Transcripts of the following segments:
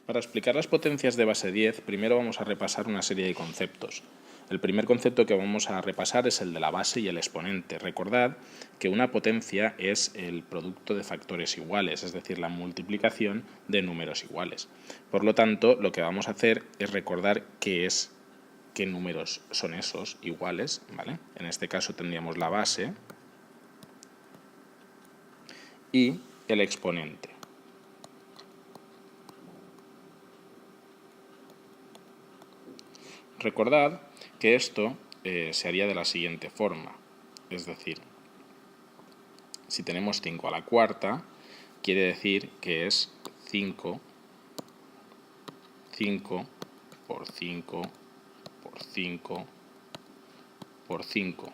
Para explicar las potencias de base 10, primero vamos a repasar una serie de conceptos. El primer concepto que vamos a repasar es el de la base y el exponente. Recordad que una potencia es el producto de factores iguales, es decir, la multiplicación de números iguales. Por lo tanto, lo que vamos a hacer es recordar qué números son esos iguales, ¿vale? En este caso tendríamos la base y el exponente. Recordad que esto se haría de la siguiente forma, es decir, si tenemos 5 a la cuarta, quiere decir que es 5 por 5 por 5 por 5.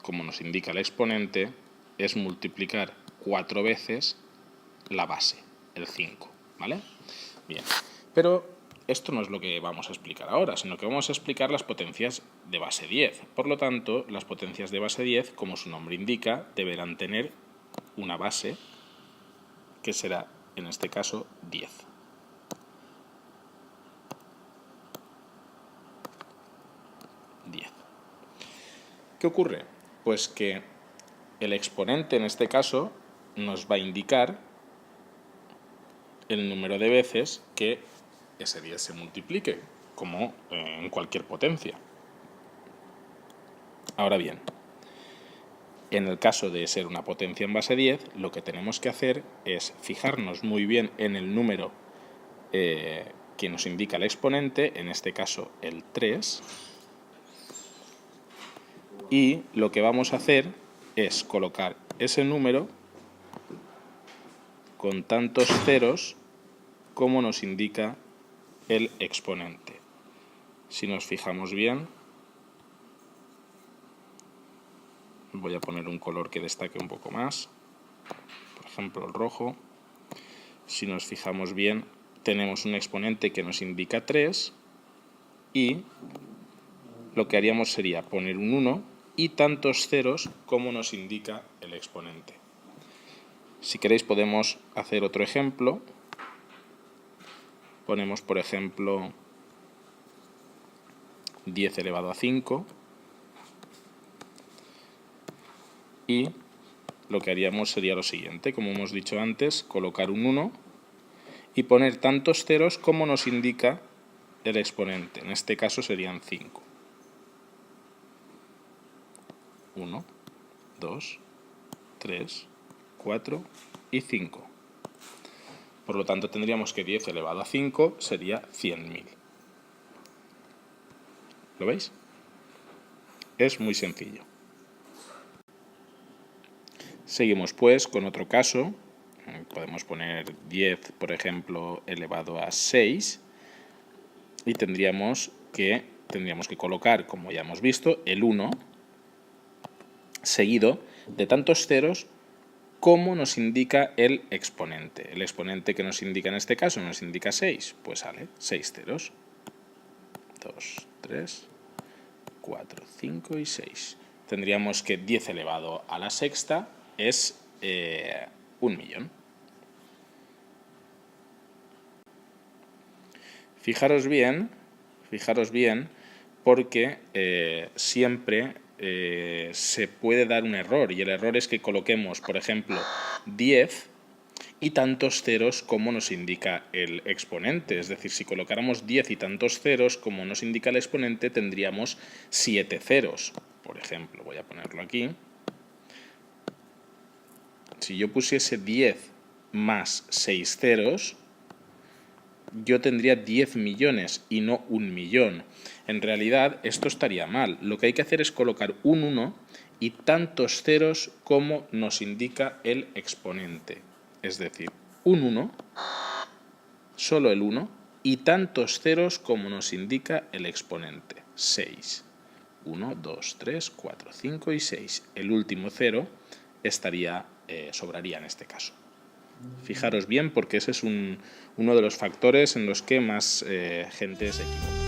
Como nos indica el exponente, es multiplicar 4 veces la base, el 5, ¿vale? Bien, pero esto no es lo que vamos a explicar ahora, sino que vamos a explicar las potencias de base 10. Por lo tanto, las potencias de base 10, como su nombre indica, deberán tener una base que será, en este caso, 10. ¿Qué ocurre? Pues que el exponente, en este caso, nos va a indicar el número de veces que ese 10 se multiplique, como en cualquier potencia. Ahora bien, en el caso de ser una potencia en base 10, lo que tenemos que hacer es fijarnos muy bien en el número que nos indica el exponente, en este caso el 3, y lo que vamos a hacer es colocar ese número con tantos ceros como nos indica el exponente. Si nos fijamos bien, voy a poner un color que destaque un poco más, por ejemplo el rojo. Si nos fijamos bien, tenemos un exponente que nos indica 3 y lo que haríamos sería poner un 1 y tantos ceros como nos indica el exponente. Si queréis podemos hacer otro ejemplo. Ponemos, por ejemplo, 10 elevado a 5 y lo que haríamos sería lo siguiente, como hemos dicho antes, colocar un 1 y poner tantos ceros como nos indica el exponente. En este caso serían 5. 1, 2, 3, 4 y 5. Por lo tanto, tendríamos que 10 elevado a 5 sería 100.000. ¿Lo veis? Es muy sencillo. Seguimos pues con otro caso. Podemos poner 10, por ejemplo, elevado a 6 y tendríamos que colocar, como ya hemos visto, el 1 seguido de tantos ceros como nos indica el exponente. El exponente que nos indica en este caso nos indica 6, pues sale 6 ceros. 2, 3, 4, 5 y 6. Tendríamos que 10 elevado a la sexta es 1.000.000. Fijaros bien porque siempre se puede dar un error, y el error es que coloquemos, por ejemplo, 10 y tantos ceros como nos indica el exponente. Es decir, si colocáramos 10 y tantos ceros como nos indica el exponente, tendríamos 7 ceros. Por ejemplo, voy a ponerlo aquí. Si yo pusiese 10 más 6 ceros, yo tendría 10 millones y no 1.000.000. En realidad esto estaría mal. Lo que hay que hacer es colocar un 1 y tantos ceros como nos indica el exponente. Es decir, un 1, solo el 1, y tantos ceros como nos indica el exponente. 6. 1, 2, 3, 4, 5 y 6. El último cero sobraría en este caso. Fijaros bien porque ese es uno de los factores en los que más gente se equivoca.